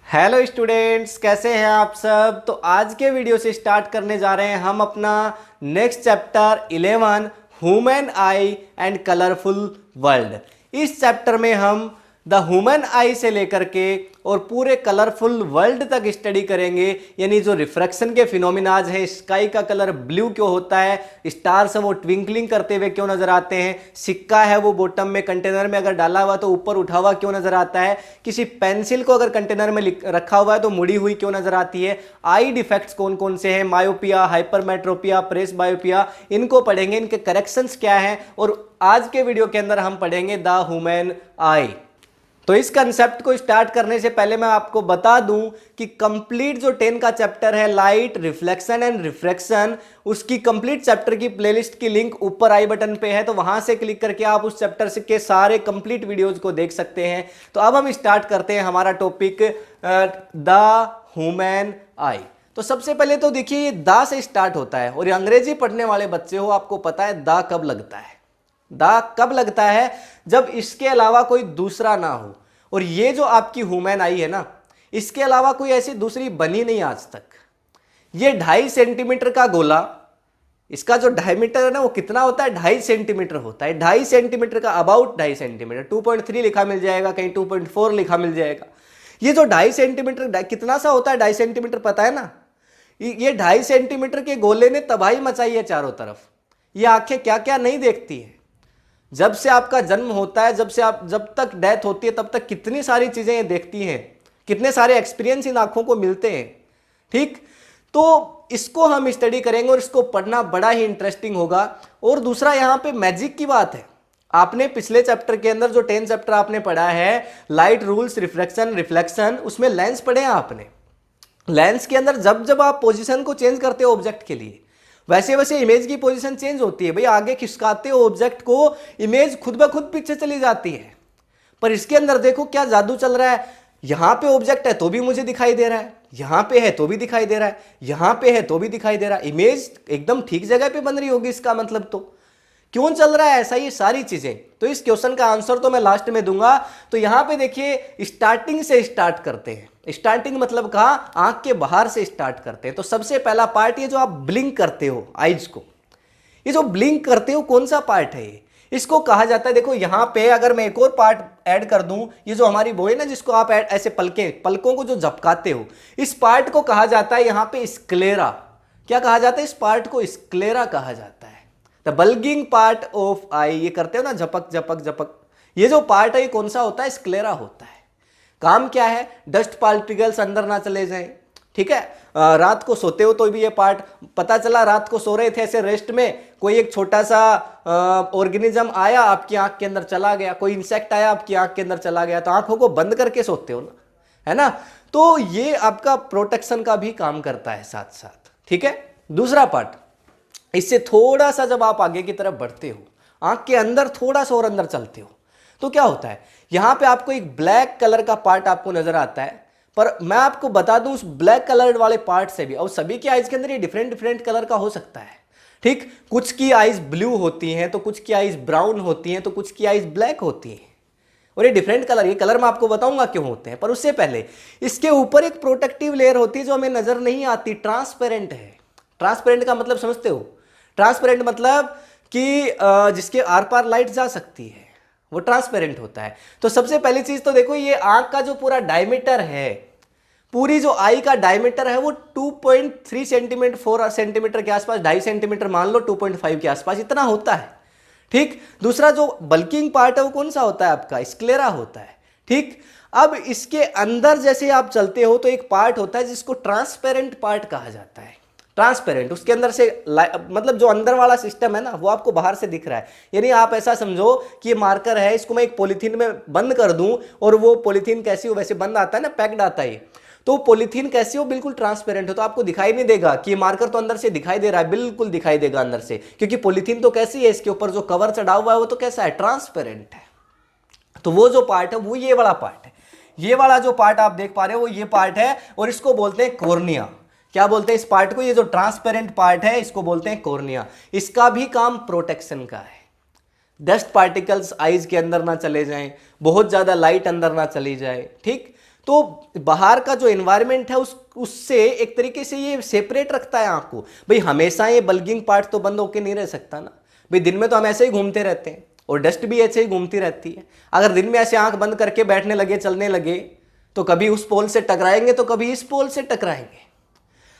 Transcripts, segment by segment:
Hello students, कैसे हैं आप सब। तो आज के वीडियो से स्टार्ट करने जा रहे हैं हम अपना next chapter 11 human I and colourful world. इस चैप्टर में हम द ह्यूमन आई से लेकर के और पूरे कलरफुल वर्ल्ड तक स्टडी करेंगे। यानी जो रिफ्रैक्शन के फिनोमिनाज है, स्काई का कलर ब्लू क्यों होता है, स्टार्स हैं वो ट्विंकलिंग करते हुए क्यों नजर आते हैं, सिक्का है वो बॉटम में कंटेनर में अगर डाला हुआ तो ऊपर उठा हुआ क्यों नजर आता है, किसी पेंसिल को अगर कंटेनर में रखा हुआ है तो मुड़ी हुई क्यों नजर आती है, आई डिफेक्ट्स कौन कौन से हैं, मायोपिया, हाइपरमेट्रोपिया, प्रेस बायोपिया, इनको पढ़ेंगे, इनके करेक्शंस क्या हैं। और आज के वीडियो के अंदर हम पढ़ेंगे द ह्यूमन आई। तो इस कंसेप्ट को स्टार्ट करने से पहले मैं आपको बता दूं कि कंप्लीट जो 10 का चैप्टर है लाइट, रिफ्लेक्शन एंड रिफ्रैक्शन, उसकी कंप्लीट चैप्टर की प्लेलिस्ट की लिंक ऊपर आई बटन पे है, तो वहां से क्लिक करके आप उस चैप्टर से के सारे कंप्लीट वीडियोज को देख सकते हैं। तो अब हम स्टार्ट करते हैं हमारा टॉपिक द ह्यूमन आई। तो सबसे पहले तो देखिए ये दा से स्टार्ट होता है, और ये अंग्रेजी पढ़ने वाले बच्चे हो आपको पता है दा कब लगता है। दा कब लगता है? जब इसके अलावा कोई दूसरा ना हो। और ये जो आपकी ह्यूमन आई है ना, इसके अलावा कोई ऐसी दूसरी बनी नहीं आज तक। ये 2.5 सेंटीमीटर का गोला, इसका जो डायमीटर है ना वो कितना होता है? 2.5 सेंटीमीटर होता है। 2.5 सेंटीमीटर का अबाउट 2.5 सेंटीमीटर, 2.3 लिखा मिल जाएगा, कहीं 2.4 लिखा मिल जाएगा। ये जो 2.5 सेंटीमीटर कितना सा होता है? 2.5 सेंटीमीटर पता है ना। ये 2.5 सेंटीमीटर के गोले ने तबाही मचाई है चारों तरफ। ये आंखें क्या क्या नहीं देखती है। जब से आपका जन्म होता है, जब तक डेथ होती है, तब तक कितनी सारी चीजें ये देखती हैं, कितने सारे एक्सपीरियंस इन आंखों को मिलते हैं। ठीक, तो इसको हम स्टडी करेंगे और इसको पढ़ना बड़ा ही इंटरेस्टिंग होगा। और दूसरा यहाँ पे मैजिक की बात है। आपने पिछले चैप्टर के अंदर जो 10 चैप्टर आपने पढ़ा है, लाइट रूल्स, रिफ्रैक्शन, रिफ्लेक्शन, उसमें लेंस पढ़े हैं आपने। लेंस के अंदर जब जब आप पोजीशन को चेंज करते हो ऑब्जेक्ट के लिए, वैसे वैसे इमेज की पोजीशन चेंज होती है। भाई आगे खिसकाते हो ऑब्जेक्ट को, इमेज खुद ब खुद पीछे चली जाती है। पर इसके अंदर देखो क्या जादू चल रहा है। यहां पे ऑब्जेक्ट है तो भी मुझे दिखाई दे रहा है, यहां पे है तो भी दिखाई दे रहा है, यहां पे है तो भी दिखाई दे रहा है। इमेज एकदम ठीक जगह पे बन रही होगी, इसका मतलब तो क्यों चल रहा है ऐसा ये सारी चीजें। तो इस क्वेश्चन का आंसर तो मैं लास्ट में दूंगा। तो यहां पे देखिए स्टार्टिंग से स्टार्ट करते हैं। स्टार्टिंग मतलब कहा, आंख के बाहर से स्टार्ट करते हैं। तो सबसे पहला पार्ट ये जो आप ब्लिंक करते हो आईज को, ये जो ब्लिंक करते हो कौन सा पार्ट है ये? इसको कहा जाता है, देखो यहां पे अगर मैं एक और पार्ट ऐड कर दूं, ये जो हमारी वो है ना जिसको आप ऐसे पलकों को जो झपकाते हो, इस पार्ट को कहा जाता है यहां पे स्क्लेरा। क्या कहा जाता है? इस पार्ट को स्क्लेरा कहा जाता है। द बल्गिंग पार्ट ऑफ आई, ये करते हो ना झपक झपक झपक, ये जो पार्ट है ये कौन सा होता है? स्क्लेरा होता है। काम क्या है? डस्ट पार्टिकल्स अंदर ना चले जाएं। ठीक है, रात को सोते हो तो भी ये पार्ट, पता चला रात को सो रहे थे ऐसे रेस्ट में, कोई एक छोटा सा ऑर्गेनिज्म आया आपकी आंख के अंदर चला गया, कोई इंसेक्ट आया आपकी आंख के अंदर चला गया, तो आंखों को बंद करके सोते हो ना, है ना। तो ये आपका प्रोटेक्शन का भी काम करता है साथ साथ। ठीक है, दूसरा पार्ट, इससे थोड़ा सा जब आप आगे की तरफ बढ़ते हो, आंख के अंदर थोड़ा सा और अंदर चलते हो, तो क्या होता है? यहां पे आपको एक ब्लैक कलर का पार्ट आपको नजर आता है। पर मैं आपको बता दूं उस ब्लैक कलर वाले पार्ट से भी, और सभी की आईज के अंदर ये डिफरेंट डिफरेंट कलर का हो सकता है। ठीक, कुछ की आईज ब्लू होती हैं, तो कुछ की आईज ब्राउन होती हैं, तो कुछ की आईज ब्लैक होती हैं। और ये डिफरेंट कलर, ये कलर मैं आपको बताऊंगा क्यों होते हैं। पर उससे पहले इसके ऊपर एक प्रोटेक्टिव लेयर होती है जो हमें नजर नहीं आती, ट्रांसपेरेंट है। ट्रांसपेरेंट का मतलब समझते हो? ट्रांसपेरेंट मतलब कि जिसके आर पार लाइट जा सकती है, वो ट्रांसपेरेंट होता है। तो सबसे पहली चीज तो देखो, ये आंख का जो पूरा डायमीटर है, पूरी जो आई का डायमीटर है वो 2.3 सेंटीमीटर, 4 सेंटीमीटर के आसपास, 2.5 सेंटीमीटर मान लो, 2.5 के आसपास इतना होता है। ठीक, दूसरा जो बल्किंग पार्ट है वो कौन सा होता है? आपका स्क्लेरा होता है। ठीक, अब इसके अंदर जैसे आप चलते हो तो एक पार्ट होता है जिसको ट्रांसपेरेंट पार्ट कहा जाता है। ट्रांसपेरेंट, उसके अंदर से मतलब जो अंदर वाला सिस्टम है ना वो आपको बाहर से दिख रहा है। यानी आप ऐसा समझो कि ये मार्कर है, इसको मैं एक पॉलीथीन में बंद कर दूं, और वो पॉलीथीन कैसी हो, वैसे बंद आता है ना, पैक्ड आता है, तो पॉलीथीन कैसी हो, बिल्कुल ट्रांसपेरेंट हो, तो आपको दिखाई नहीं देगा कि ये मार्कर तो अंदर से दिखाई दे रहा है, बिल्कुल दिखाई देगा अंदर से, क्योंकि पॉलीथीन तो कैसी है, इसके ऊपर जो कवर चढ़ा हुआ है वो तो कैसा है? ट्रांसपेरेंट है। तो वो जो पार्ट है वो ये वाला पार्ट है। ये वाला जो पार्ट आप देख पा रहे हो वो ये पार्ट है, और इसको बोलते हैं कॉर्निया। क्या बोलते हैं इस पार्ट को? ये जो ट्रांसपेरेंट पार्ट है इसको बोलते हैं कॉर्निया। इसका भी काम प्रोटेक्शन का है। डस्ट पार्टिकल्स आईज के अंदर ना चले जाएं, बहुत ज्यादा लाइट अंदर ना चली जाए। ठीक, तो बाहर का जो एनवायरनमेंट है उससे एक तरीके से ये सेपरेट रखता है आंख को। भाई हमेशा ये बल्गिंग पार्ट तो बंद होके नहीं रह सकता ना, भाई दिन में तो हम ऐसे ही घूमते रहते हैं और डस्ट भी ऐसे ही घूमती रहती है। अगर दिन में ऐसे आंख बंद करके बैठने लगे, चलने लगे, तो कभी उस पोल से टकराएंगे तो कभी इस पोल से टकराएंगे।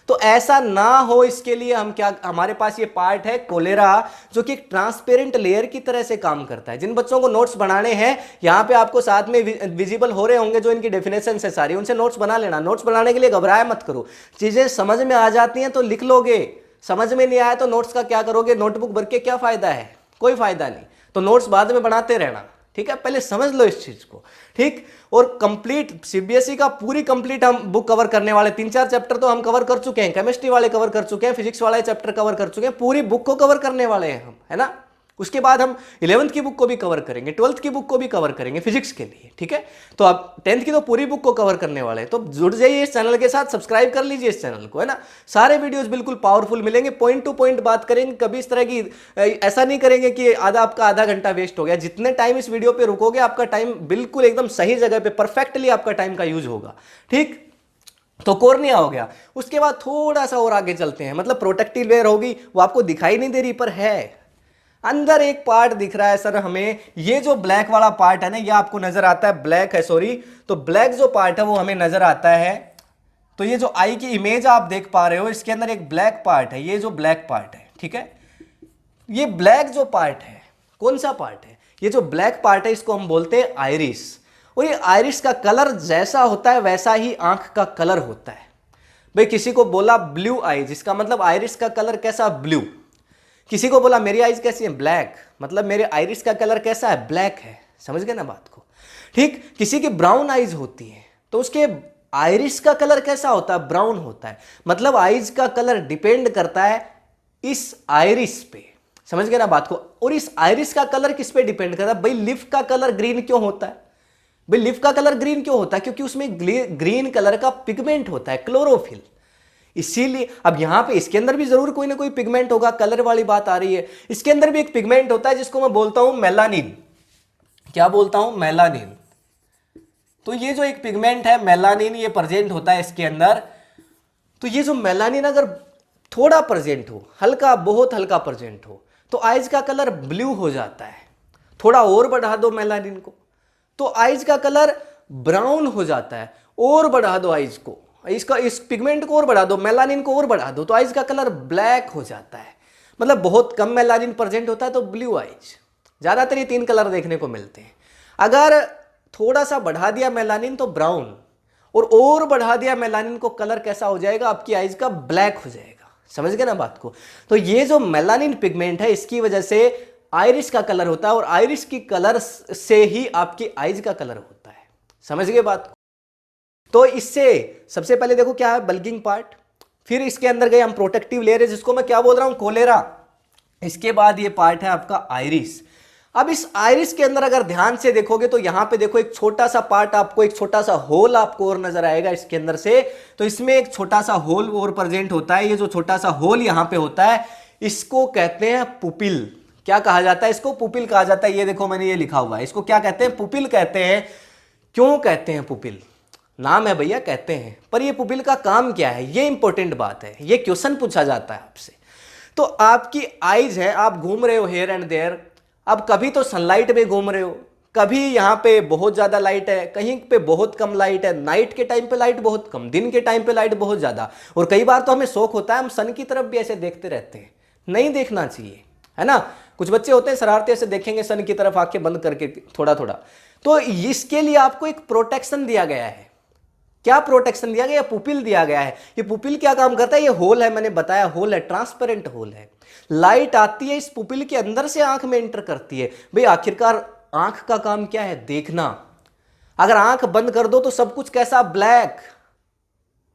तो ऐसा ना हो इसके लिए हम क्या, हमारे पास ये पार्ट है कोलेरा, जो कि एक ट्रांसपेरेंट लेयर की तरह से काम करता है। जिन बच्चों को नोट्स बनाने हैं यहाँ पे आपको साथ में विजिबल हो रहे होंगे जो इनकी डेफिनेशन है सारी, उनसे नोट्स बना लेना। नोट्स बनाने के लिए घबराया मत करो, चीजें समझ में आ जाती हैं तो लिख लोगे, समझ में नहीं आया तो नोट्स का क्या करोगे, नोटबुक भर के क्या फायदा है, कोई फायदा नहीं। तो नोट्स बाद में बनाते रहना, ठीक है, पहले समझ लो इस चीज को, ठीक। और कंप्लीट सीबीएसई का पूरी कंप्लीट हम बुक कवर करने वाले, 3-4 चैप्टर तो हम कवर कर चुके हैं, केमिस्ट्री वाले कवर कर चुके हैं, फिजिक्स वाले चैप्टर कवर कर चुके हैं, पूरी बुक को कवर करने वाले हैं हम, है ना। उसके बाद हम 11th की बुक को भी कवर करेंगे, 12th की बुक को भी कवर करेंगे फिजिक्स के लिए, ठीक है। तो अब 10th की तो पूरी बुक को कवर करने वाले हैं, तो जुड़ जाइए इस चैनल के साथ, सब्सक्राइब कर लीजिए इस चैनल को, है ना। सारे वीडियोस बिल्कुल पावरफुल मिलेंगे, पॉइंट टू पॉइंट बात करेंगे, कभी इस तरह की ऐसा नहीं करेंगे कि आधा घंटा वेस्ट हो गया। जितने टाइम इस वीडियो पे रुकोगे आपका टाइम बिल्कुल एकदम सही जगह पे परफेक्टली आपका टाइम का यूज होगा, ठीक। तो कॉर्निया हो गया। उसके बाद थोड़ा सा और आगे चलते हैं, मतलब प्रोटेक्टिव लेयर होगी, वो आपको दिखाई नहीं दे रही पर है, अंदर एक पार्ट दिख रहा है सर हमें। ये जो ब्लैक वाला पार्ट है ना, ये आपको नजर आता है, ब्लैक है सॉरी, तो ब्लैक जो पार्ट है वो हमें नजर आता है। तो ये जो आई की इमेज आप देख पा रहे हो, इसके अंदर एक ब्लैक पार्ट है, ये जो ब्लैक पार्ट है, ठीक है। ये ब्लैक जो पार्ट है, कौन सा पार्ट है, ये जो ब्लैक पार्ट है, इसको हम बोलते हैं आइरिस। और ये आइरिस का कलर जैसा होता है वैसा ही आंख का कलर होता है। भाई किसी को बोला ब्लू आई, जिसका मतलब आइरिस का कलर कैसा, ब्लू। किसी को बोला मेरी आइज कैसी है, ब्लैक, मतलब मेरे आइरिस का कलर कैसा है, ब्लैक है। समझ गए ना बात को, ठीक। किसी की ब्राउन आइज होती है तो उसके आइरिस का कलर कैसा होता है, ब्राउन होता है। मतलब आइज का कलर डिपेंड करता है इस आइरिस पे, समझ गए ना बात को। और इस आइरिस का कलर किस पे डिपेंड करता है, भाई लिफ का कलर ग्रीन क्यों होता है, भाई लिफ का कलर ग्रीन क्यों होता है, क्योंकि उसमें ग्रीन कलर का पिगमेंट होता है, क्लोरोफिल। इसीलिए अब यहां पे इसके अंदर भी जरूर कोई ना कोई पिगमेंट होगा, कलर वाली बात आ रही है। इसके अंदर भी एक पिगमेंट होता है जिसको मैं बोलता हूं मेलानिन। क्या बोलता हूं, मेलानिन। तो ये जो एक पिगमेंट है मेलानिन, ये प्रेजेंट होता है इसके अंदर। तो ये जो मेलानिन अगर थोड़ा प्रेजेंट हो, हल्का, बहुत हल्का प्रेजेंट हो, तो आइज का कलर ब्लू हो जाता है। थोड़ा और बढ़ा दो मेलानिन को तो आइज का कलर ब्राउन हो जाता है। और बढ़ा दो आइज को, इस पिगमेंट को और बढ़ा दो, मेलानिन को और बढ़ा दो, तो आइज का कलर ब्लैक हो जाता है। मतलब बहुत कम मेलानिन प्रेजेंट होता है तो ब्लू आइज, ज्यादातर ये 3 कलर देखने को मिलते हैं। अगर थोड़ा सा बढ़ा दिया मेलानिन तो ब्राउन, और बढ़ा दिया मेलानिन को, कलर कैसा हो जाएगा, आपकी आइज का ब्लैक हो जाएगा। समझ गए ना बात को। तो ये जो मेलानिन पिगमेंट है, इसकी वजह से आइरिस का कलर होता है, और आइरिस की कलर से ही आपकी आइज का कलर होता है। समझ गए बात को। तो इससे सबसे पहले देखो क्या है, बल्गिंग पार्ट, फिर इसके अंदर गए हम प्रोटेक्टिव लेयर है जिसको मैं क्या बोल रहा हूं, कोलेरा। इसके बाद ये पार्ट है आपका आइरिस। अब इस आइरिस के अंदर अगर ध्यान से देखोगे तो यहां पे देखो एक छोटा सा पार्ट आपको, एक छोटा सा होल आपको और नजर आएगा इसके अंदर से। तो इसमें एक छोटा सा होल और प्रेजेंट होता है। ये जो छोटा सा होल यहां पे होता है, इसको कहते हैं पुपिल। क्या कहा जाता है, इसको पुपिल कहा जाता है। ये देखो मैंने ये लिखा हुआ है, इसको क्या कहते हैं, पुपिल कहते हैं। क्यों कहते हैं पुपिल, नाम है भैया, कहते हैं, पर ये पुपिल का काम क्या है, ये इंपॉर्टेंट बात है, ये क्वेश्चन पूछा जाता है आपसे। तो आपकी आइज है, आप घूम रहे हो हेयर एंड देयर। अब कभी तो सनलाइट में घूम रहे हो, कभी यहां पे बहुत ज्यादा लाइट है, कहीं पे बहुत कम लाइट है, नाइट के टाइम पे लाइट बहुत कम, दिन के टाइम पे लाइट बहुत ज्यादा। और कई बार तो हमें शौक होता है, हम सन की तरफ भी ऐसे देखते रहते हैं। नहीं देखना चाहिए, है ना। कुछ बच्चे होते हैं शरारते से देखेंगे सन की तरफ आंखें बंद करके थोड़ा थोड़ा। तो इसके लिए आपको एक प्रोटेक्शन दिया गया है। क्या प्रोटेक्शन दिया गया, पुपिल दिया गया है। ये पुपिल क्या काम करता है, ये होल है, मैंने बताया होल है, ट्रांसपेरेंट होल है। लाइट आती है इस पुपिल के अंदर से आंख में एंटर करती है। भाई आखिरकार आंख का काम क्या है, देखना। अगर आंख बंद कर दो तो सब कुछ कैसा, ब्लैक।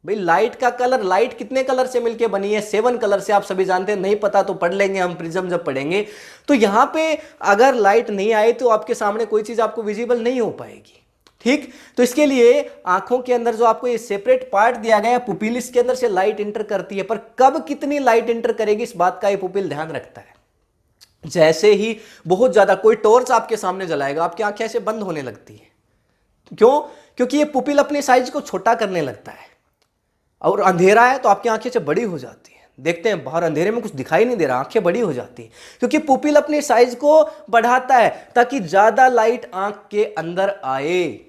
भाई लाइट का कलर, लाइट कितने कलर से मिलके बनी है, 7 कलर से, आप सभी जानते हैं। नहीं पता तो पढ़ लेंगे हम, प्रिज्म जब पढ़ेंगे। तो यहां पे अगर लाइट नहीं आई तो आपके सामने कोई चीज आपको विजिबल नहीं हो पाएगी, ठीक। तो इसके लिए आंखों के अंदर जो आपको ये सेपरेट पार्ट दिया गया है पुपिल, इसके अंदर से लाइट इंटर करती है। पर कब कितनी लाइट इंटर करेगी इस बात का ये पुपिल ध्यान रखता है। जैसे ही बहुत ज्यादा कोई टॉर्च आपके सामने जलाएगा, आपकी आंखें ऐसे बंद होने लगती है, क्यों? क्योंकि ये पुपिल अपने साइज को छोटा करने लगता है, और अंधेरा है तो आपकी आंखें जब बड़ी हो जाती है, देखते हैं बाहर अंधेरे में कुछ दिखाई नहीं दे रहा, आंखें बड़ी हो जाती है, क्योंकि पुपिल अपने साइज को बढ़ाता है ताकि ज्यादा लाइट आंख के अंदर आए।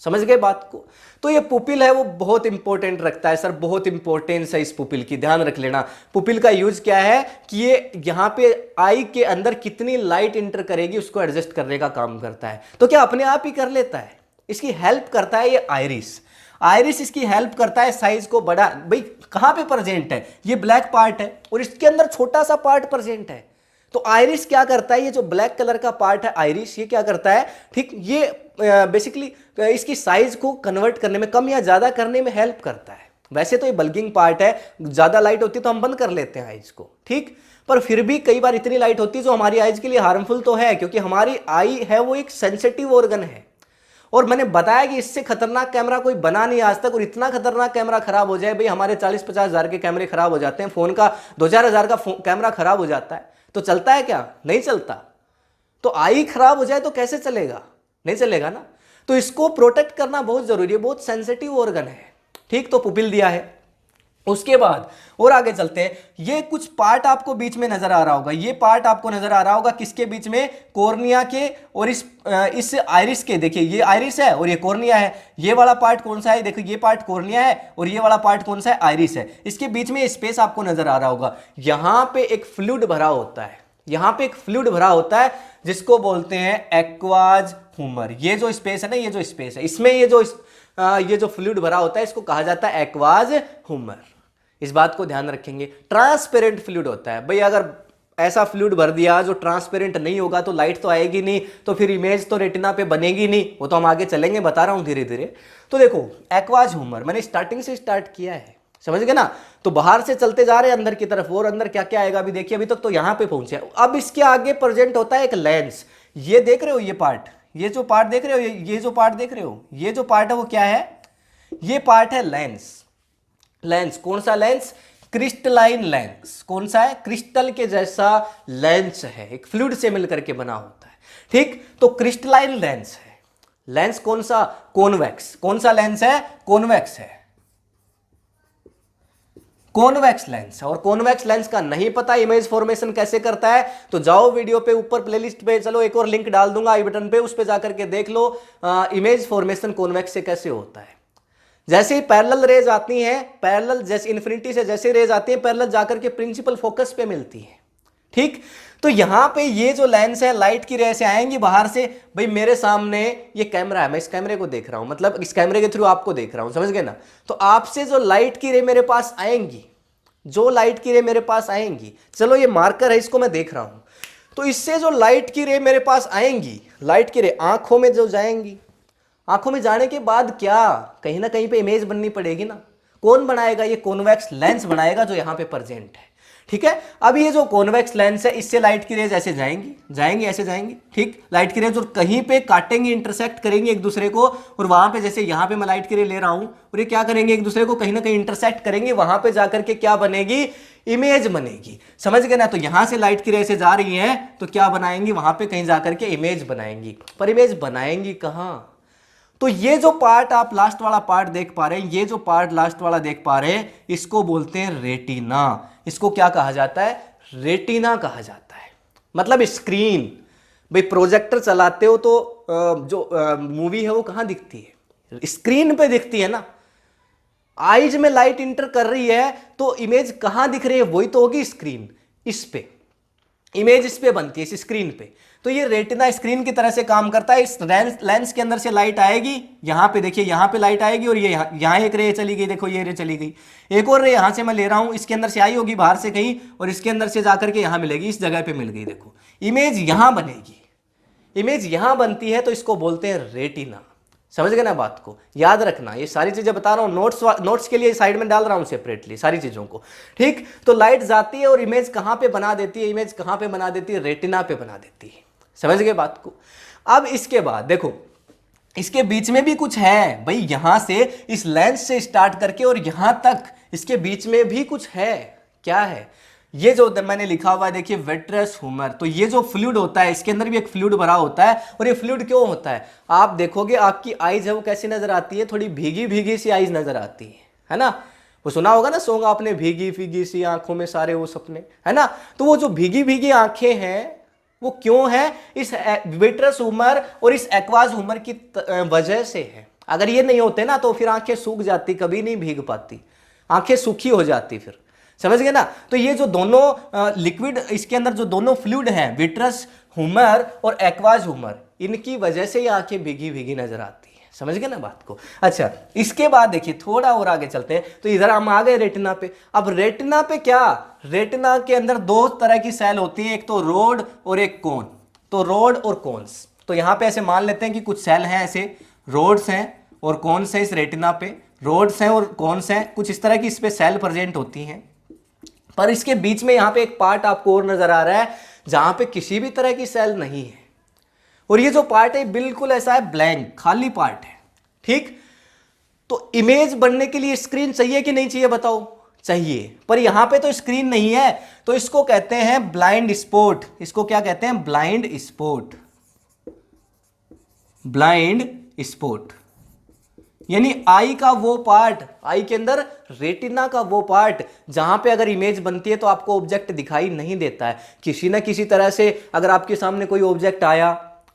समझ गए बात को? तो ये पुपिल है वो बहुत इंपॉर्टेंट रखता है। सर बहुत इंपॉर्टेंस है इस पुपिल की, ध्यान रख लेना। पुपिल का यूज क्या है कि ये यहाँ पे आई के अंदर कितनी लाइट इंटर करेगी उसको एडजस्ट करने का काम करता है। तो क्या अपने आप ही कर लेता है? इसकी हेल्प करता है ये आइरिस। आइरिस इसकी हेल्प करता है साइज को बड़ा। भाई कहां पे प्रेजेंट है? ये ब्लैक पार्ट है और इसके अंदर छोटा सा पार्ट प्रेजेंट है। तो आइरिस क्या करता है? ये जो ब्लैक कलर का पार्ट है आइरिस, ये क्या करता है? ठीक, ये बेसिकली इसकी साइज को कन्वर्ट करने में, कम या ज्यादा करने में हेल्प करता है। वैसे तो ये बल्किंग पार्ट है, ज्यादा लाइट होती है तो हम बंद कर लेते हैं आइज को, ठीक, पर फिर भी कई बार इतनी लाइट होती है जो हमारी आइज के लिए हार्मफुल तो है, क्योंकि हमारी आई है वो एक सेंसिटिव ऑर्गन है। और मैंने बताया कि इससे खतरनाक कैमरा कोई बना नहीं आज तक, और इतना खतरनाक कैमरा खराब हो जाए, भाई हमारे 40-50 हज़ार के कैमरे खराब हो जाते हैं, फोन का 2-4 हज़ार का कैमरा खराब हो जाता है, तो चलता है क्या? नहीं चलता। तो आई खराब हो जाए तो कैसे चलेगा? नहीं चलेगा ना। तो इसको प्रोटेक्ट करना बहुत जरूरी है, बहुत सेंसिटिव ऑर्गन है, ठीक। तो पुपिल दिया है। उसके बाद और आगे चलते हैं। ये कुछ पार्ट आपको बीच में नजर आ रहा होगा, ये पार्ट आपको नजर आ रहा होगा किसके बीच में? कॉर्निया के और इस आइरिस के। देखिए ये आइरिस है और ये कॉर्निया है। ये वाला पार्ट कौन सा है? देखो ये पार्ट कॉर्निया है और ये वाला पार्ट कौन सा है? आइरिस है। इसके बीच में स्पेस आपको नजर आ रहा होगा। यहां पे एक फ्लूइड भरा होता है, यहां पे एक फ्लूइड भरा होता है जिसको बोलते हैं एक्वाज ह्यूमर। ये जो स्पेस है ना, ये जो स्पेस है, इसमें ये जो फ्लूइड भरा होता है इसको कहा जाता है एक्वाज ह्यूमर। इस बात को ध्यान रखेंगे। ट्रांसपेरेंट फ्लूइड होता है। भाई अगर ऐसा फ्लूइड भर दिया जो ट्रांसपेरेंट नहीं होगा तो लाइट तो आएगी नहीं, तो फिर इमेज तो रेटिना पे बनेगी नहीं। वो तो हम आगे चलेंगे, बता रहा हूं धीरे धीरे। तो देखो एक्वाज ह्यूमर मैंने स्टार्टिंग से स्टार्ट किया है, समझ गए ना। तो बाहर से चलते जा रहे हैं अंदर की तरफ, और अंदर क्या क्या आएगा अभी देखिए। अभी तक तो यहां पे पहुंचे। अब इसके आगे प्रेजेंट होता है एक लेंस। ये देख रहे हो ये पार्ट, ये जो पार्ट देख रहे हो, ये जो पार्ट देख रहे हो, ये जो पार्ट है वो क्या है? ये पार्ट है लेंस। लेंस कौन सा लेंस? Crystalline lens. कौन सा है? क्रिस्टल के जैसा लेंस है, एक फ्लूइड से मिलकर के बना होता है, ठीक। तो क्रिस्टलाइन लेंस है। लेंस कौन सा? कॉन्वेक्स। कौन सा लेंस है? कॉन्वेक्स है, कॉन्वेक्स लेंस। और कॉन्वेक्स लेंस का नहीं पता इमेज फॉर्मेशन कैसे करता है तो जाओ वीडियो पे ऊपर प्लेलिस्ट पे, चलो एक और लिंक डाल दूंगा आई बटन पे, उस पे जाकर के देख लो इमेज फॉर्मेशन कॉन्वेक्स से कैसे होता है। जैसे ही पैरेलल रेज आती हैं, पैरेलल जैसे इन्फिनिटी से जैसे रेज आती है, पैरेलल जाकर के प्रिंसिपल फोकस पे मिलती है, ठीक। तो यहां पे ये जो लेंस है लाइट की रे से आएंगी बाहर से। भाई मेरे सामने ये कैमरा है, मैं इस कैमरे को देख रहा हूं, मतलब इस कैमरे के थ्रू आपको देख रहा हूं, समझ गए ना। तो आपसे जो लाइट की रे मेरे पास आएंगी, जो लाइट की रे मेरे पास आएंगी, चलो ये मार्कर है इसको मैं देख रहा हूं, तो इससे जो लाइट की रे मेरे पास आएंगी, लाइट की रे आंखों में जो जाएंगी, आंखों में जाने के बाद क्या कहीं ना कहीं पे इमेज बननी पड़ेगी ना। कौन बनाएगा? ये कॉन्वेक्स लेंस बनाएगा जो यहां पे प्रेजेंट है, ठीक है। अब ये जो कॉन्वेक्स लेंस है इससे लाइट की रेज ऐसे जाएंगी ऐसे जाएंगी, ठीक। लाइट की रेज और कहीं पे काटेंगे, इंटरसेक्ट करेंगे एक दूसरे को, और वहां पे जैसे यहां पे मैं लाइट की रे ले रहा हूं और ये क्या करेंगे, एक दूसरे को कहीं ना कहीं इंटरसेक्ट करेंगे, वहां पे जाकर के क्या बनेगी? इमेज बनेगी, समझ गए ना। तो यहां से लाइट की रे से जा रही है तो क्या बनाएंगी? वहां पे कहीं जाकर के इमेज बनाएंगी, पर इमेज बनाएंगी कहां? तो ये जो पार्ट आप लास्ट वाला पार्ट देख पा रहे हैं, ये जो पार्ट लास्ट वाला देख पा रहे हैं, इसको बोलते हैं रेटिना। इसको क्या कहा जाता है? रेटिना कहा जाता है, मतलब स्क्रीन। भाई प्रोजेक्टर चलाते हो तो जो मूवी है वो कहां दिखती है? स्क्रीन पे दिखती है ना। आईज में लाइट इंटर कर रही है तो इमेज कहां दिख रही है? वही तो होगी स्क्रीन। इस पे इमेज इस पे बनती है, इस स्क्रीन पे। तो ये रेटिना स्क्रीन की तरह से काम करता है। इस लेंस के अंदर से लाइट आएगी, यहां पे देखिए, यहां पे लाइट आएगी, और ये यहां एक रे चली गई, देखो ये रे चली गई। एक और रे यहां से मैं ले रहा हूं, इसके अंदर से आई होगी बाहर से कहीं, और इसके अंदर से जाकर के यहां मिलेगी, इस जगह पे मिल गई। देखो इमेज यहां बनेगी, इमेज यहां बनती है, तो इसको बोलते हैं रेटिना। समझ गए ना बात को? याद रखना, ये सारी चीजें बता रहा हूं, नोट्स के लिए साइड में डाल रहा हूं सेपरेटली सारी चीजों को, ठीक। तो लाइट जाती है और इमेज कहां पे बना देती है? इमेज कहां पे बना देती है? रेटिना पे बना देती है। समझ गए बात को? अब इसके बाद देखो, इसके बीच में भी कुछ है भाई, यहां से इस लेंस से स्टार्ट करके और यहां तक इसके बीच में भी कुछ है। क्या है? ये जो मैंने लिखा हुआ है देखिए विट्रस ह्यूमर, तो ये जो फ्लूइड होता है इसके अंदर भी एक फ्लूइड भरा होता है। और ये फ्लूइड क्यों होता है, आप देखोगे आपकी आईज है वो कैसी नजर आती है, थोड़ी भीगी भीगी सी आईज नजर आती है ना। वो सुना होगा ना सॉन्ग आपने, भीगी भीगी सी आंखों में सारे वो सपने, है ना। तो वो जो भीगी भीगी आंखें हैं वो क्यों है, इस विट्रस ह्यूमर और इस एक्वास ह्यूमर की वजह से है। अगर ये नहीं होते ना तो फिर आंखें सूख जाती, कभी नहीं भीग पाती, आंखें सूखी हो जाती फिर, समझ गए ना। तो ये जो दोनों लिक्विड इसके अंदर जो दोनों फ्लूइड हैं, विट्रस ह्यूमर और एक्वास ह्यूमर, इनकी वजह से ये आंखें भीगी भीगी नजर आती है, समझ गए ना बात को। अच्छा, इसके बाद देखिए थोड़ा और आगे चलते हैं, तो इधर हम आ गए रेटिना पे। अब रेटिना पे क्या, रेटिना के अंदर दो तरह की सेल होती है, एक तो रोड और एक कोन। तो रोड और कोन्स, तो यहां पे ऐसे मान लेते हैं कि कुछ सेल हैं ऐसे, रोड्स हैं और कोन्स हैं इस रेटिना पे, रोड्स हैं और कोन्स हैं, कुछ इस तरह की इस पे सेल प्रेजेंट होती हैं। पर इसके बीच में यहां पे एक पार्ट आपको और नजर आ रहा है जहां पे किसी भी तरह की सेल नहीं है, और ये जो पार्ट है बिल्कुल ऐसा है, ब्लैंक खाली पार्ट है, ठीक। तो इमेज बनने के लिए स्क्रीन चाहिए कि नहीं चाहिए बताओ, चाहिए। पर यहां पे तो स्क्रीन नहीं है, तो इसको कहते हैं ब्लाइंड स्पॉट। इसको क्या कहते हैं, ब्लाइंड स्पॉट, ब्लाइंड स्पॉट। यानी आई का वो पार्ट, आई के अंदर रेटिना का वो पार्ट जहां पे अगर इमेज बनती है तो आपको ऑब्जेक्ट दिखाई नहीं देता है। किसी ना किसी तरह से अगर आपके सामने कोई ऑब्जेक्ट आया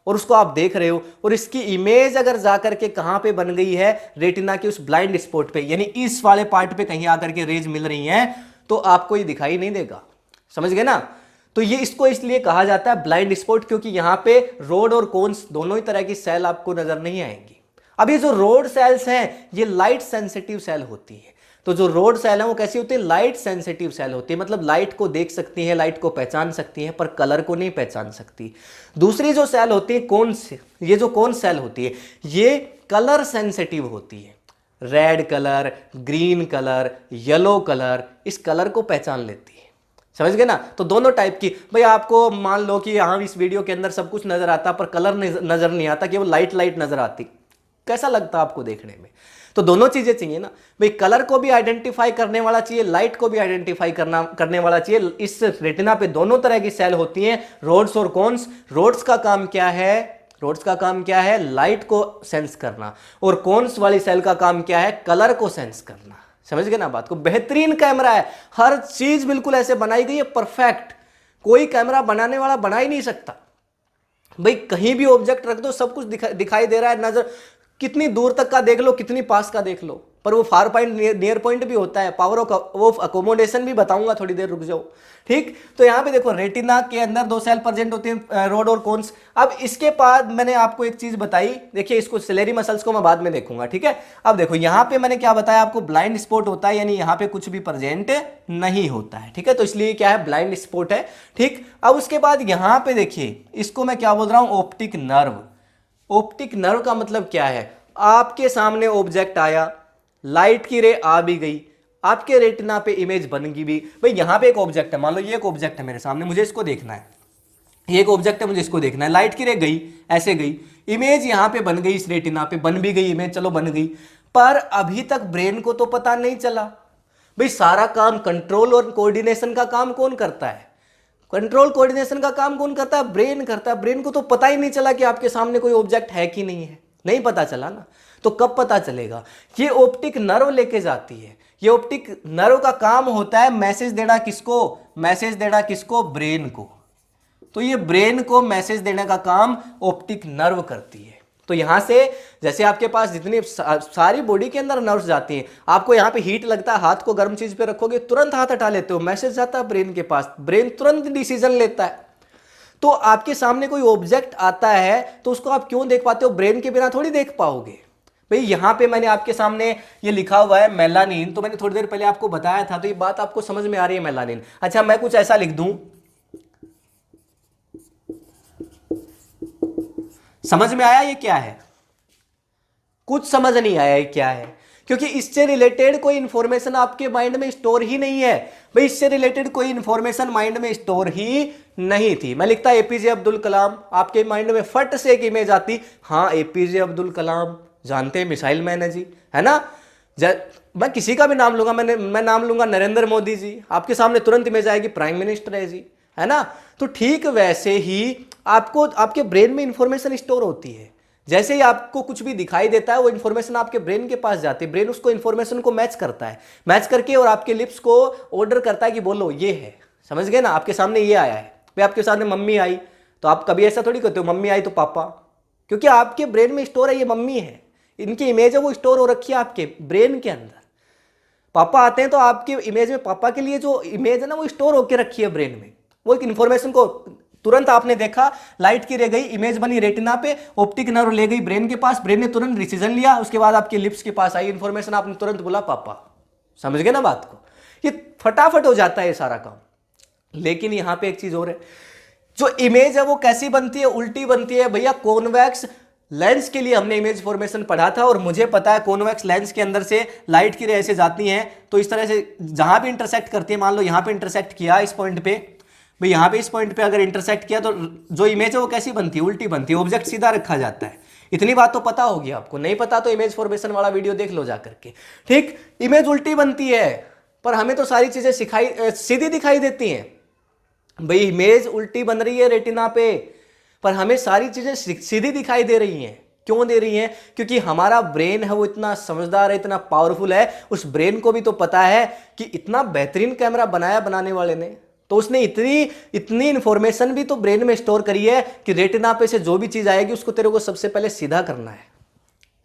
और उसको आप देख रहे हो और इसकी इमेज अगर जाकर के कहां पे बन गई है, रेटिना के उस ब्लाइंड स्पॉट पे, यानी इस वाले पार्ट पे कहीं आकर के रेज मिल रही हैं, तो आपको ये दिखाई नहीं देगा, समझ गए ना। तो ये इसको इसलिए कहा जाता है ब्लाइंड स्पॉट, क्योंकि यहां पे रोड और कोन्स दोनों ही तरह की सेल आपको नजर नहीं आएंगी। अब ये जो रोड सेल्स हैं ये लाइट सेंसिटिव सेल होती है। तो जो रोड सेल है वो कैसी होती है, लाइट सेंसिटिव सेल होती है, मतलब लाइट को देख सकती है, लाइट को पहचान सकती है, पर कलर को नहीं पहचान सकती। दूसरी जो सेल होती है कोन, ये जो कोन सेल होती है ये कलर सेंसिटिव होती है, red colour, green colour, yellow colour, इस कलर को पहचान लेती है, समझ गए ना। तो दोनों टाइप की, भाई आपको मान लो कि हाँ इस वीडियो के अंदर सब कुछ नजर आता पर कलर नजर नहीं आता, केवल लाइट लाइट नजर आती, कैसा लगता आपको देखने में। तो दोनों चीजें चाहिए ना भाई, कलर को भी आइडेंटिफाई करने वाला चाहिए, लाइट को भी आइडेंटिफाई करने वाला चाहिए। इस रेटिना पे दोनों तरह की सेल होती हैं, रोड्स और कोन्स। रोड्स का काम क्या है, रोड्स का काम क्या है, लाइट को सेंस करना, और कोन्स वाली सेल का काम क्या है, कलर को सेंस करना, समझ गए ना बात को। बेहतरीन कैमरा है, हर चीज बिल्कुल ऐसे बनाई गई है परफेक्ट, कोई कैमरा बनाने वाला बना ही नहीं सकता। भाई कहीं भी ऑब्जेक्ट रख दो सब कुछ दिखाई दे रहा है, नजर कितनी दूर तक का देख लो, कितनी पास का देख लो, पर वो फार पॉइंट नियर पॉइंट भी होता है, पावर ऑफ अकोमोडेशन भी बताऊंगा, थोड़ी देर रुक जाओ, ठीक। तो यहां पे देखो रेटिना के अंदर दो सेल प्रेजेंट होती हैं, रोड और कोन्स। अब इसके बाद मैंने आपको एक चीज बताई, देखिए इसको सिलेरी मसल्स को मैं बाद में देखूंगा, ठीक है। अब देखो यहां पे मैंने क्या बताया आपको, ब्लाइंड स्पॉट होता है, यानी यहां पे कुछ भी प्रेजेंट नहीं होता है, ठीक है। तो इसलिए क्या है, ब्लाइंड स्पॉट है, ठीक। अब उसके बाद यहां पे देखिए इसको मैं क्या बोल रहा हूं, ऑप्टिक नर्व। ऑप्टिक नर्व का मतलब क्या है, आपके सामने ऑब्जेक्ट आया, लाइट की रे आ भी गई, आपके रेटिना पे इमेज बन गई भी। भाई यहां पे एक ऑब्जेक्ट है, मान लो ये एक ऑब्जेक्ट है मेरे सामने, मुझे इसको देखना है, ये एक ऑब्जेक्ट है मुझे इसको देखना है, लाइट की रे गई, ऐसे गई, इमेज यहां पे बन गई, इस रेटिना पे बन भी गई इमेज, चलो बन गई, पर अभी तक ब्रेन को तो पता नहीं चला। भाई सारा काम कंट्रोल और कोऑर्डिनेशन का काम कौन करता है, कंट्रोल कोऑर्डिनेशन का काम कौन करता है, ब्रेन करता है। ब्रेन को तो पता ही नहीं चला कि आपके सामने कोई ऑब्जेक्ट है कि नहीं है, नहीं पता चला ना। तो कब पता चलेगा, ये ऑप्टिक नर्व लेके जाती है। ये ऑप्टिक नर्व का काम होता है मैसेज देना, किसको, मैसेज देना किसको, ब्रेन को। तो ये ब्रेन को मैसेज देने का काम ऑप्टिक नर्व करती है। तो यहां से जैसे आपके पास जितनी सारी बॉडी के अंदर नर्व्स जाती हैं, आपको यहां पे हीट लगता है, हाथ को गर्म चीज पे रखोगे तुरंत हाथ हटा लेते हो, मैसेज जाता है ब्रेन के पास, ब्रेन तुरंत डिसीजन लेता है। तो आपके सामने कोई ऑब्जेक्ट आता है तो उसको आप क्यों देख पाते हो, ब्रेन के बिना थोड़ी देख पाओगे। भाई यहां पे मैंने आपके सामने ये लिखा हुआ है मेलानिन, तो मैंने थोड़ी देर पहले आपको बताया था, तो ये बात आपको समझ में आ रही है मेलानिन। अच्छा मैं कुछ ऐसा लिख दूं, समझ में आया ये क्या है, कुछ समझ नहीं आया ये क्या है, क्योंकि इससे रिलेटेड कोई इंफॉर्मेशन आपके माइंड में स्टोर ही नहीं है। भाई इससे रिलेटेड कोई इंफॉर्मेशन माइंड में स्टोर ही नहीं थी। मैं लिखता एपीजे अब्दुल कलाम, आपके माइंड में फट से एक इमेज आती, हाँ एपीजे अब्दुल कलाम जानते हैं, मिसाइल मैन है जी, है ना। मैं किसी का भी नाम लूंगा, मैं नाम लूंगा नरेंद्र मोदी जी, आपके सामने तुरंत इमेज आएगी प्राइम मिनिस्टर है जी, है ना। तो ठीक वैसे ही आपको आपके ब्रेन में इंफॉर्मेशन स्टोर होती है। जैसे ही आपको कुछ भी दिखाई देता है वो इंफॉर्मेशन आपके ब्रेन के पास जाती है, ब्रेन उसको इंफॉर्मेशन को मैच करता है, मैच करके और आपके लिप्स को ऑर्डर करता है कि बोलो ये है, समझ गए ना। आपके सामने ये आया है, भाई आपके सामने मम्मी आई, तो आप कभी ऐसा थोड़ी कहते हो मम्मी आई तो पापा, क्योंकि आपके ब्रेन में स्टोर है ये मम्मी है, इनकी इमेज है वो स्टोर हो रखी है आपके ब्रेन के अंदर। पापा आते हैं तो आपके इमेज में पापा के लिए जो इमेज है ना वो स्टोर होकर रखी है ब्रेन में, वो एक इन्फॉर्मेशन को तुरंत आपने देखा, लाइट की रह गई, इमेज बनी रेटिना पे, ऑप्टिक नर्व ले गई ब्रेन के पास, ब्रेन ने तुरंत डिसीजन लिया, उसके बाद आपके लिप्स के पास आई इन्फॉर्मेशन, आपने तुरंत बोला पापा। समझ गए ना बात को, ये फटाफट हो जाता है ये सारा काम। लेकिन यहां पे एक चीज और है, जो इमेज है वो कैसी बनती है, उल्टी बनती है भैया। कॉन्वेक्स लेंस के लिए हमने इमेज फॉर्मेशन पढ़ा था और मुझे पता है कॉन्वेक्स लेंस के अंदर से लाइट की रे ऐसे जाती हैं, तो इस तरह से जहां भी इंटरसेक्ट करती है, मान लो यहां पे इंटरसेक्ट किया इस पॉइंट पे, भाई यहां पे इस पॉइंट पे अगर इंटरसेक्ट किया तो जो इमेज है वो कैसी बनती है, उल्टी बनती है, ऑब्जेक्ट सीधा रखा जाता है। इतनी बात तो पता होगी आपको, नहीं पता तो इमेज फॉर्मेशन वाला वीडियो देख लो जाकर के। ठीक, इमेज उल्टी बनती है पर हमें तो सारी चीजें सीधी दिखाई देती हैं। भाई इमेज उल्टी बन रही है रेटिना पे, पर हमें सारी चीजें सीधी दिखाई दे रही हैं। क्यों दे रही हैं? क्योंकि हमारा ब्रेन है वो इतना समझदार है, इतना पावरफुल है, उस ब्रेन को भी तो पता है कि इतना बेहतरीन कैमरा बनाया बनाने वाले ने, तो उसने इतनी इंफॉर्मेशन भी तो ब्रेन में स्टोर करी है कि रेटिना पे से जो भी चीज आएगी उसको तेरे को सबसे पहले सीधा करना है।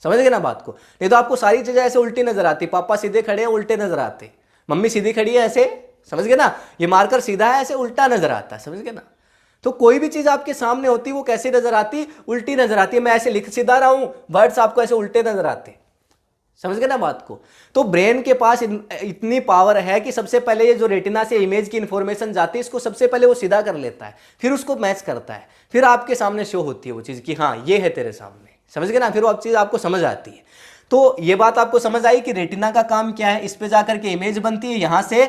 समझ गए ना बात को? नहीं तो आपको सारी चीजें ऐसे उल्टी नजर आती, पापा सीधे खड़े हैं उल्टे नजर आते, मम्मी सीधी खड़ी है ऐसे, समझ गए ना, ये मार्कर सीधा है ऐसे उल्टा नजर आता है, समझ गए ना। तो कोई भी चीज आपके सामने होती वो कैसे नजर आती, उल्टी नजर आती है। मैं ऐसे लिख सीधा रहा हूं, वर्ड्स आपको ऐसे उल्टे नजर आते, समझ गए ना बात को। तो ब्रेन के पास इतनी पावर है कि सबसे पहले ये जो रेटिना से इमेज की इंफॉर्मेशन जाती है इसको सबसे पहले वो सीधा कर लेता है, फिर उसको मैच करता है, फिर आपके सामने शो होती है वो चीज कि हाँ ये है तेरे सामने, समझ गए ना। फिर वो चीज आपको समझ आती है। तो ये बात आपको समझ आई कि रेटिना का काम क्या है, इस पे जाकर के इमेज बनती है, यहां से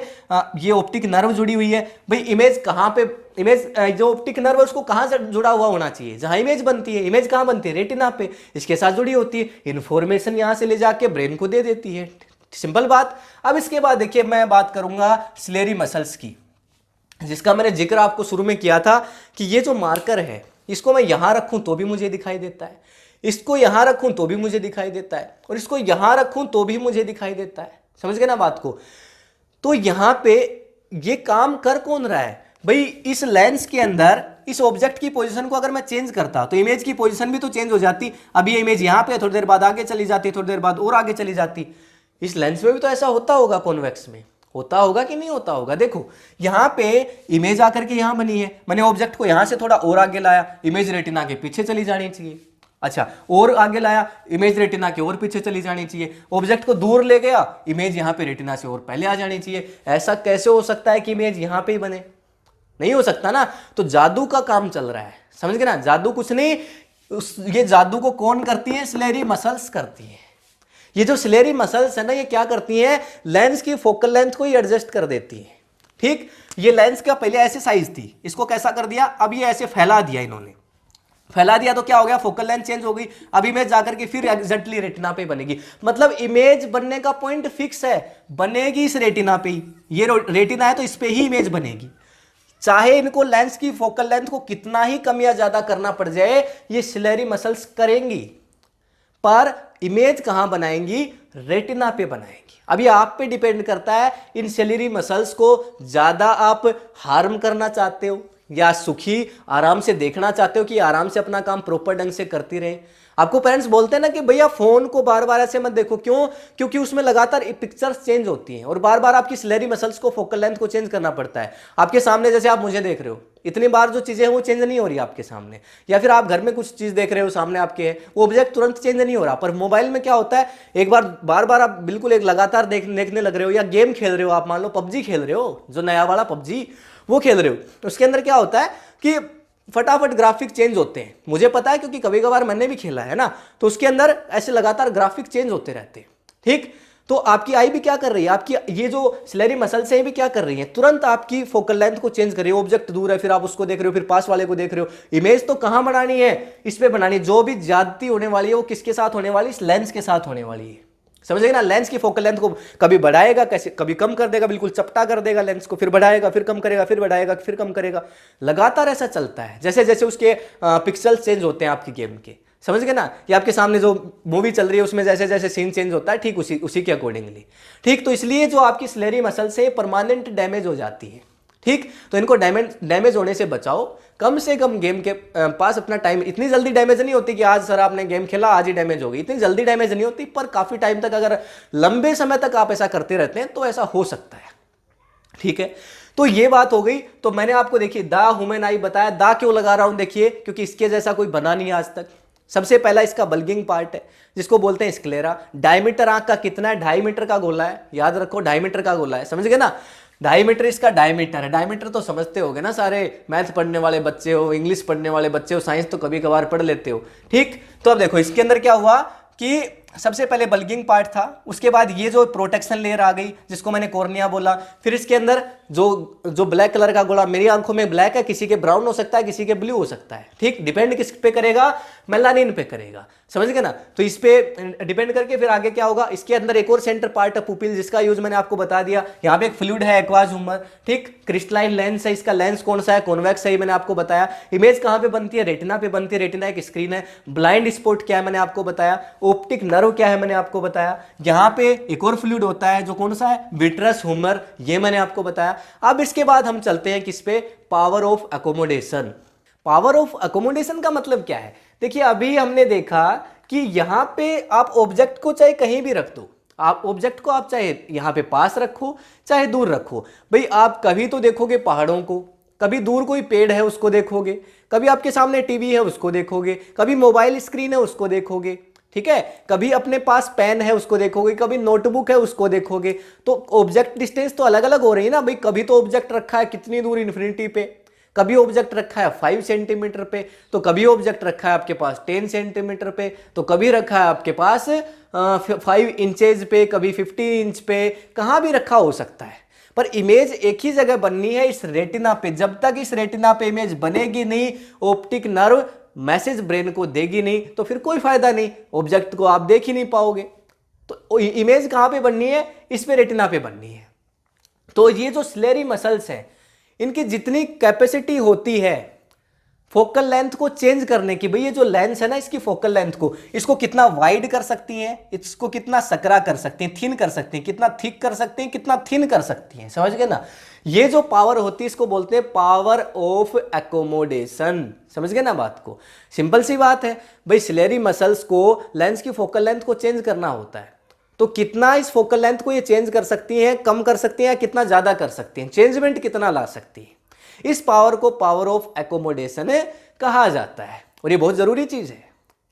ये ऑप्टिक नर्व जुड़ी हुई है। भाई इमेज कहां पे, इमेज जो ऑप्टिक नर्व है उसको कहां से जुड़ा हुआ होना चाहिए, जहां इमेज बनती है। इमेज कहां बनती है? रेटिना पे, इसके साथ जुड़ी होती है, इंफॉर्मेशन यहां से ले जाके ब्रेन को दे देती है। सिंपल बात। अब इसके बाद देखिए मैं बात करूंगा सिलेरी मसल्स की, जिसका मैंने जिक्र आपको शुरू में किया था कि ये जो मार्कर है इसको मैं यहां रखूं तो भी मुझे दिखाई देता है, इसको यहां रखूं तो भी मुझे दिखाई देता है, और इसको यहां रखूं तो भी मुझे दिखाई देता है। समझ गए ना बात को? तो यहां पे ये काम कर कौन रहा है भाई? इस लेंस के अंदर इस ऑब्जेक्ट की पोजीशन को अगर मैं चेंज करता तो इमेज की पोजीशन भी तो चेंज हो जाती। अभी ये इमेज यहां पे थोड़ी देर बाद आगे चली जाती, थोड़ी देर बाद और आगे चली जाती। इस लेंस में भी तो ऐसा होता होगा, कॉन्वेक्स में होता होगा कि नहीं होता होगा? देखो यहां पे इमेज आकर के यहां बनी है, मैंने ऑब्जेक्ट को यहां से थोड़ा और आगे लाया, इमेज रेटिना के पीछे चली जानी चाहिए। अच्छा, और आगे लाया, इमेज रेटिना के और पीछे चली जानी चाहिए। ऑब्जेक्ट को दूर ले गया, इमेज यहां पे रेटिना से और पहले आ जानी चाहिए। ऐसा कैसे हो सकता है कि इमेज यहां पे ही बने? नहीं हो सकता ना। तो जादू का काम चल रहा है, समझ गए ना। जादू कुछ नहीं, ये जादू को कौन करती है? सिलेरी मसल्स करती है। ये जो सिलेरी मसल्स है ना, ये क्या करती है? लेंस की फोकल लेंथ को ही एडजस्ट कर देती है। ठीक, ये लेंस का पहले ऐसे साइज थी, इसको कैसा कर दिया, अब ये ऐसे फैला दिया इन्होंने। फैला दिया तो क्या हो गया? फोकल लेंथ चेंज हो गई। अब इमेज जाकर के फिर एग्जैक्टली रेटिना पे बनेगी। मतलब इमेज बनने का पॉइंट फिक्स है, बनेगी इस रेटिना पे ही। ये रेटिना है तो इस पे ही इमेज बनेगी, चाहे इनको लेंस की फोकल लेंथ को कितना ही कम या ज्यादा करना पड़ जाए, ये सिलेरी मसल्स करेंगी। पर इमेज कहां बनाएंगी? रेटिना पे बनाएंगी। अभी आप पे डिपेंड करता है, इन सिलेरी मसल्स को ज्यादा आप हार्म करना चाहते हो या सुखी आराम से देखना चाहते हो कि आराम से अपना काम प्रॉपर ढंग से करती रहे। आपको पेरेंट्स बोलते हैं ना कि भैया फोन को बार बार ऐसे मत देखो, क्यों? क्योंकि उसमें लगातार पिक्चर्स चेंज होती हैं और बार बार आपकी सिलेरी मसल्स को फोकल लेंथ को चेंज करना पड़ता है। आपके सामने जैसे आप मुझे देख रहे हो, इतनी बार जो चीजें हैं वो चेंज नहीं हो रही आपके सामने, या फिर आप घर में कुछ चीज देख रहे हो सामने आपके है, वो ऑब्जेक्ट तुरंत चेंज नहीं हो रहा। पर मोबाइल में क्या होता है, एक बार बार बार आप बिल्कुल एक लगातार देखने लग रहे हो, या गेम खेल रहे हो आप, मान लो पबजी खेल रहे हो, जो नया वाला पबजी वो खेल रहे हो, उसके अंदर क्या होता है कि फटाफट ग्राफिक चेंज होते हैं। मुझे पता है क्योंकि कभी कभार मैंने भी खेला है ना, तो उसके अंदर ऐसे लगातार ग्राफिक चेंज होते रहते हैं। ठीक, तो आपकी आई भी क्या कर रही है, आपकी ये जो सिलेरी मसल्स हैं भी क्या कर रही हैं, तुरंत आपकी फोकल लेंथ को चेंज कर रही है। ऑब्जेक्ट दूर है, फिर आप उसको देख रहे हो, फिर पास वाले को देख रहे हो। इमेज तो कहां बनानी है? इस पे बनानी है। जो भी ज्यादती होने वाली है वो किसके साथ होने वाली है? इस लेंस के साथ होने वाली है। समझ गए ना। लेंस की फोकल लेंथ को कभी बढ़ाएगा, कैसे कभी कम कर देगा, बिल्कुल चपटा कर देगा लेंस को, फिर बढ़ाएगा, फिर कम करेगा, फिर बढ़ाएगा, फिर कम करेगा, लगातार ऐसा चलता है। जैसे जैसे उसके पिक्सल्स चेंज होते हैं आपकी गेम के, समझ गए ना। ये आपके सामने जो मूवी चल रही है उसमें जैसे जैसे सीन चेंज होता है, ठीक उसी के अकॉर्डिंगली, ठीक। तो इसलिए जो आपकी स्लेरी मसल से परमानेंट डैमेज हो जाती है, ठीक। तो इनको डैमेज होने से बचाओ। कम से कम गेम के पास अपना टाइम, इतनी जल्दी डैमेज नहीं होती कि आज सर आपने गेम खेला आज ही डैमेज हो गई, इतनी जल्दी डैमेज नहीं होती, पर काफी टाइम तक अगर लंबे समय तक आप ऐसा करते रहते हैं तो ऐसा हो सकता है, ठीक है। तो ये बात हो गई। तो मैंने आपको देखिए द ह्यूमन आई बताया, दा क्यों लगा रहा हूं, देखिए क्योंकि इसके जैसा कोई बना नहीं आज तक। सबसे पहला इसका बल्गिंग पार्ट है जिसको बोलते हैं स्क्लेरा। डायमीटर आंख का कितना है, 2.5 मीटर का गोला है, याद रखो 2.5 मीटर का गोला है, समझ गए ना। 2.5 मीटर इसका डायमीटर है। डायमीटर तो समझते होगे ना, सारे मैथ पढ़ने वाले बच्चे हो, इंग्लिश पढ़ने वाले बच्चे हो, साइंस तो कभी कभार पढ़ लेते हो, ठीक। तो अब देखो इसके अंदर क्या हुआ कि सबसे पहले बल्गिंग पार्ट था, उसके बाद ये जो प्रोटेक्शन लेयर आ गई जिसको मैंने कॉर्निया बोला, फिर इसके अंदर जो ब्लैक कलर का गोला, मेरी आंखों में ब्लैक है, किसी के ब्राउन हो सकता है, किसी के ब्लू हो सकता है, ठीक। डिपेंड किस पे करेगा, मेलानिन पे करेगा, समझ गए ना। तो इस पे डिपेंड करके फिर आगे क्या होगा। इसके अंदर एक और सेंटर पार्ट है पुपिल, जिसका यूज मैंने आपको बता दिया। यहाँ पे एक फ्लूइड है एक्वाज ह्यूमर, ठीक। क्रिस्टलाइन लेंस है, इसका लेंस कौन सा है, कॉन्वेक्स है, मैंने आपको बताया। इमेज कहाँ पे बनती है, रेटिना पे बनती है, रेटिना एक स्क्रीन है। ब्लाइंड स्पॉट क्या है मैंने आपको बताया, ऑप्टिक नर्व क्या है मैंने आपको बताया। यहाँ पे एक और फ्लूइड होता है जो कौन सा है, विट्रस ह्यूमर, ये मैंने आपको बताया। अब इसके बाद हम चलते हैं किस पे, power of accommodation. Power of accommodation का मतलब क्या है, देखिए अभी हमने देखा कि यहां पे आप ऑब्जेक्ट को चाहे कहीं भी रख दो, आप ऑब्जेक्ट को आप चाहे यहां पे पास रखो चाहे दूर रखो, भाई आप कभी तो देखोगे पहाड़ों को, कभी दूर कोई पेड़ है उसको देखोगे, कभी आपके सामने टीवी है उसको देखोगे, कभी मोबाइल स्क्रीन है उसको देखोगे, ठीक है, कभी अपने पास पेन है उसको देखोगे, कभी नोटबुक है उसको देखोगे। तो ऑब्जेक्ट डिस्टेंस तो अलग अलग हो रही है ना भाई। कभी तो ऑब्जेक्ट रखा है कितनी दूर, इन्फिनिटी पे, कभी ऑब्जेक्ट रखा है 5 सेंटीमीटर पे, तो कभी ऑब्जेक्ट रखा है आपके पास 10 सेंटीमीटर पे, तो कभी रखा है आपके पास 5 इंचेज पे, कभी 50 इंच पे, कहाँ भी रखा हो सकता है। पर इमेज एक ही जगह बननी है, इस रेटिना पे। जब तक इस रेटिना पे इमेज बनेगी नहीं, ऑप्टिक नर्व मैसेज ब्रेन को देगी नहीं, तो फिर कोई फायदा नहीं, ऑब्जेक्ट को आप देख ही नहीं पाओगे। तो इमेज कहां पे बननी है, इस पे रेटिना पे बननी है। तो ये जो स्लेरी मसल्स हैं, इनकी जितनी कैपेसिटी होती है फोकल लेंथ को चेंज करने की, भाई ये जो लेंस है ना इसकी फोकल लेंथ को, इसको कितना वाइड कर सकती हैं, इसको कितना सकरा कर सकती हैं, थिन कर सकती हैं, कितना थिक कर सकती हैं, कितना थिन कर सकती हैं, समझ गए ना। ये जो पावर होती है इसको बोलते हैं पावर ऑफ एकोमोडेशन, समझ गए ना बात को। सिंपल सी बात है भाई, स्लेरी मसल्स को लेंस की फोकल लेंथ को चेंज करना होता है, तो कितना इस फोकल लेंथ को ये चेंज कर सकती हैं, कम कर सकती हैं, कितना ज्यादा कर सकती हैं, चेंजमेंट कितना ला सकती है, इस पावर को पावर ऑफ एकोमोडेशन कहा जाता है। और ये बहुत जरूरी चीज है।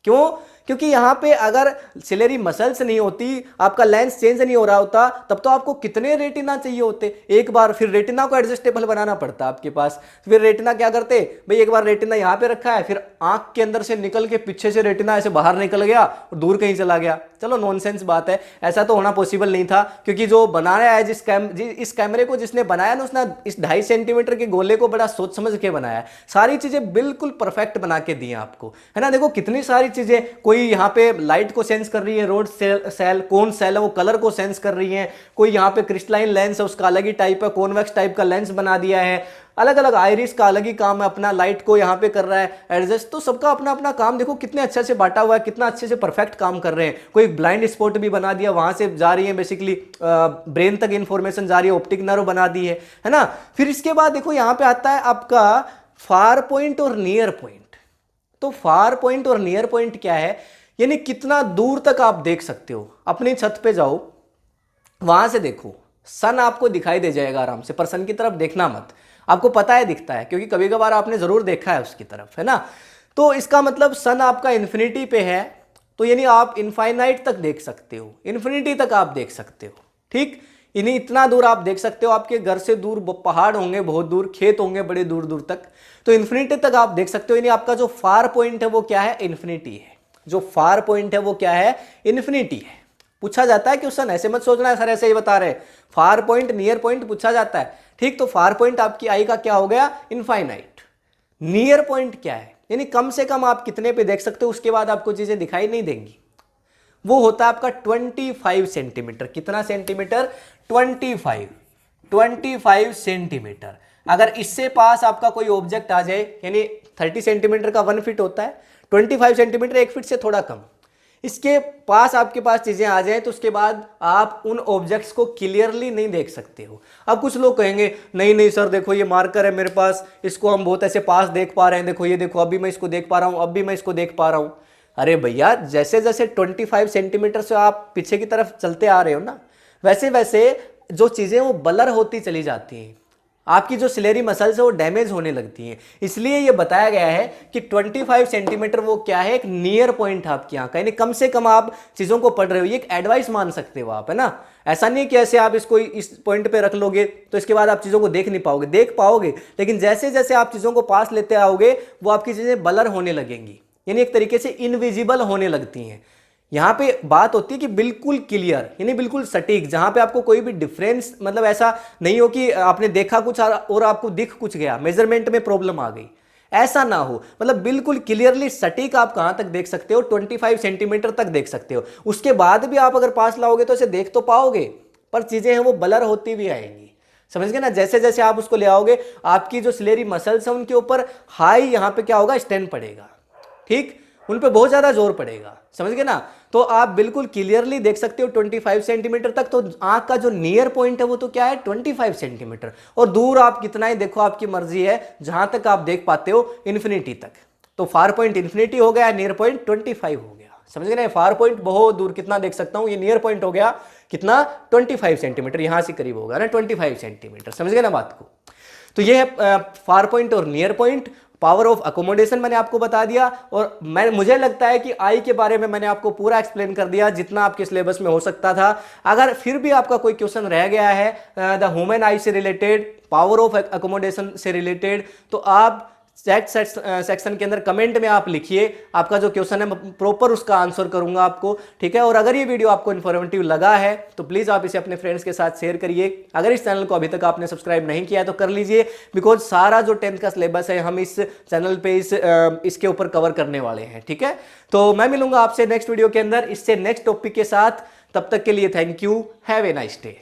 क्यों? क्योंकि यहां पे अगर सिलेरी मसल्स नहीं होती, आपका लेंस चेंज नहीं हो रहा होता, तब तो आपको कितने रेटिना चाहिए होते एक बार। फिर रेटिना को एडजस्टेबल बनाना पड़ता आपके पास। फिर रेटिना क्या करते भाई, एक बार रेटिना यहां पे रखा है, फिर आंख के अंदर से निकल के पीछे से रेटिना ऐसे बाहर निकल गया और दूर कहीं चला गया। चलो नॉनसेंस बात है, ऐसा तो होना पॉसिबल नहीं था, क्योंकि जो बनाया है इस कैमरे को जिसने बनाया ना, उसने इस 2.5 सेंटीमीटर के गोले को बड़ा सोच समझ के बनाया है। सारी चीजें बिल्कुल परफेक्ट बना के दी आपको, है ना। देखो कितनी सारी चीजें, कोई यहाँ पे लाइट को सेंस कर रही है, रोड सेल कौन सेल है वो कलर को सेंस कर रही है, कोई यहाँ पे क्रिस्टलाइन लेंस है उसका अलग ही टाइप है, कॉन्वेक्स टाइप का लेंस बना दिया है, अलग अलग आइरिस का अलग ही काम है, अपना लाइट को यहाँ पे कर रहा है एडजस्ट। तो सबका अपना अपना काम देखो कितने अच्छे से बांटा हुआ है, कितना अच्छे से परफेक्ट काम कर रहे हैं। कोई ब्लाइंड स्पॉट भी बना दिया, वहां से जा रही है बेसिकली ब्रेन तक इंफॉर्मेशन जा रही है, ऑप्टिक नर्व बना दी है ना। फिर इसके बाद देखो यहाँ पे आता है आपका फार पॉइंट और नियर पॉइंट। तो फार पॉइंट और नियर पॉइंट क्या है, यानी कितना दूर तक आप देख सकते हो। अपनी छत पे जाओ, वहां से देखो, सन आपको दिखाई दे जाएगा आराम से, पर सन की तरफ देखना मत, आपको पता है दिखता है, क्योंकि कभी कभार आपने जरूर देखा है उसकी तरफ, है ना। तो इसका मतलब सन आपका इन्फिनिटी पे है, तो यानी आप इनफाइनाइट तक देख सकते हो, इन्फिनिटी तक आप देख सकते हो, ठीक। यानी इतना दूर आप देख सकते हो। आपके घर से दूर पहाड़ होंगे, बहुत दूर खेत होंगे, बड़े दूर दूर तक, तो इन्फिनिटी तक आप देख सकते हो। यानी आपका जो फार पॉइंट है वो क्या है, इन्फिनिटी है। जो फार पॉइंट है वो क्या है, इन्फिनिटी है। पूछा जाता है क्वेश्चन, ऐसे मत सोचना है सर ऐसे ही बता रहे, फार पॉइंट नियर पॉइंट पूछा जाता है, ठीक। तो फार पॉइंट आपकी आई का क्या हो गया, इनफाइनाइट। नियर पॉइंट क्या है, यानी कम से कम आप कितने पे देख सकते हो, उसके बाद आपको चीजें दिखाई नहीं देंगी। वो होता है आपका 25 सेंटीमीटर। कितना सेंटीमीटर? 25 सेंटीमीटर। अगर इससे पास आपका कोई ऑब्जेक्ट आ जाए, यानी 30 सेंटीमीटर का 1 फीट होता है, 25 सेंटीमीटर 1 फीट से थोड़ा कम, इसके पास आपके पास चीजें आ जाएं तो उसके बाद आप उन ऑब्जेक्ट्स को क्लियरली नहीं देख सकते हो। अब कुछ लोग कहेंगे नहीं नहीं सर देखो ये मार्कर है मेरे पास, इसको हम बहुत ऐसे पास देख पा रहे हैं, देखो ये देखो अभी मैं इसको देख पा रहा हूं, अभी मैं इसको देख पा रहा हूं। अरे भैया जैसे जैसे 25 सेंटीमीटर से आप पीछे की तरफ चलते आ रहे हो ना, वैसे वैसे जो चीजें वो ब्लर होती चली जाती हैं, आपकी जो सिलेरी मसल्स है वो डैमेज होने लगती हैं। इसलिए ये बताया गया है कि 25 सेंटीमीटर वो क्या है, एक नियर पॉइंट है आपकी आंख का, यानी कम से कम आप चीज़ों को पढ़ रहे हो, ये एक एडवाइस मान सकते हो आप, है ना। ऐसा नहीं कि ऐसे आप इसको इस पॉइंट पे रख लोगे तो इसके बाद आप चीज़ों को देख नहीं पाओगे, देख पाओगे, लेकिन जैसे जैसे आप चीज़ों को पास लेते आओगे वो आपकी चीज़ें ब्लर होने लगेंगी, यानी एक तरीके से इनविजिबल होने लगती हैं। यहाँ पे बात होती है कि बिल्कुल क्लियर, यानी बिल्कुल सटीक, जहां पे आपको कोई भी डिफरेंस, मतलब ऐसा नहीं हो कि आपने देखा कुछ और आपको दिख कुछ गया, मेजरमेंट में प्रॉब्लम आ गई, ऐसा ना हो। मतलब बिल्कुल क्लियरली सटीक आप कहां तक देख सकते हो, 25 सेंटीमीटर तक देख सकते हो। उसके बाद भी आप अगर पास लाओगे तो इसे देख तो पाओगे, पर चीजें हैं वो ब्लर होती भी आएंगी, समझ गए ना। जैसे जैसे आप उसको ले आओगे आपकी जो सिलेरी मसल्स है उनके ऊपर हाई यहाँ पे क्या होगा, स्ट्रेन पड़ेगा, ठीक, उन पे बहुत ज्यादा जोर पड़ेगा, समझ गए ना। तो आप बिल्कुल क्लियरली देख सकते हो 25 सेंटीमीटर तक। तो आंख का जो नियर पॉइंट है वो तो क्या है, 25 सेंटीमीटर, और दूर आप कितना ही देखो आपकी मर्जी है, जहां तक आप देख पाते हो इन्फिनिटी तक। तो फार पॉइंट इन्फिनिटी हो गया, नियर पॉइंट 25 हो गया, समझ गए ना। फार पॉइंट बहुत दूर कितना देख सकता हूं, ये नियर पॉइंट हो गया कितना, 25 सेंटीमीटर, यहां से करीब होगा ना 25 सेंटीमीटर, समझ गए ना बात को। तो ये है फार पॉइंट और near point. Power of accommodation मैंने आपको बता दिया, और मुझे लगता है कि आई के बारे में मैंने आपको पूरा एक्सप्लेन कर दिया जितना आपके सिलेबस में हो सकता था। अगर फिर भी आपका कोई क्वेश्चन रह गया है द ह्यूमन आई से रिलेटेड, पावर ऑफ अकोमोडेशन से रिलेटेड, तो आप चैट सेक्शन के अंदर कमेंट में आप लिखिए, आपका जो क्वेश्चन है प्रॉपर उसका आंसर करूंगा आपको, ठीक है। और अगर ये वीडियो आपको इन्फॉर्मेटिव लगा है तो प्लीज आप इसे अपने फ्रेंड्स के साथ शेयर करिए। अगर इस चैनल को अभी तक आपने सब्सक्राइब नहीं किया है तो कर लीजिए, बिकॉज सारा जो 10th का सिलेबस है हम इस चैनल पे इसके ऊपर कवर करने वाले हैं, ठीक है। तो मैं मिलूंगा आपसे नेक्स्ट वीडियो के अंदर इससे नेक्स्ट टॉपिक के साथ, तब तक के लिए thank you, have a nice day.